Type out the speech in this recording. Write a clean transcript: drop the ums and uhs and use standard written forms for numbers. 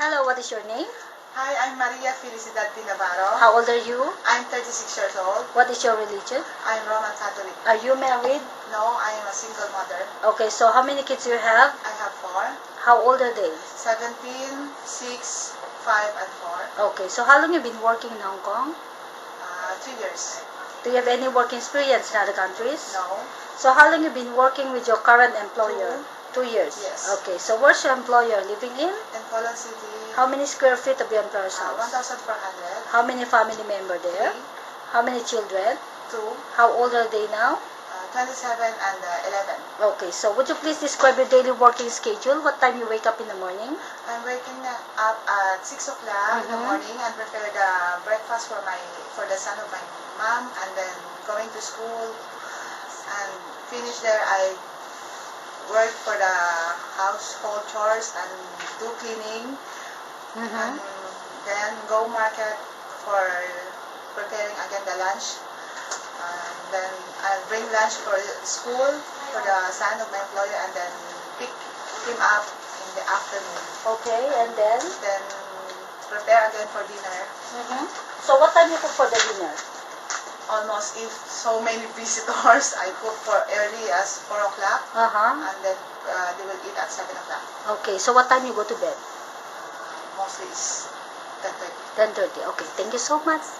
Hello, what is your name? Hi, I'm Maria Felicidad P. Navarro. How old are you? I'm 36 years old. What is your religion? I'm Roman Catholic. Are you married? No, I am a single mother. Okay, so how many kids you have? I have 4. How old are they? 17, 6, 5, and 4. Okay, so how long you been working in Hong Kong? 3 years. Do you have any work experience in other countries? No. So how long you been working with your current employer? 2 years. Yes. Okay, so where's your employer living in? In Colon City, How many square feet of your employer's house? 1,400. How many family member there? 3, How many children? 2, How old are they now? 27, and 11. Okay, so would you please describe your daily working schedule? What time you wake up in the morning? I'm waking up at 6 o'clock in the Mhm. morning and prepare the breakfast for the son of my mom, and then going to school, and finish there. I work for the household chores and do cleaning, and then go market for preparing again the lunch, and then I bring lunch for school for the son of my employer, and then pick him up in the afternoon. Okay, and then? Then prepare again for dinner. So what time you cook for the dinner? Almost, if so many visitors, I cook for early as 4 o'clock, and then they will eat at 7 o'clock. Okay, so what time you go to bed? Mostly is 10:30. 10:30. Okay, thank you so much.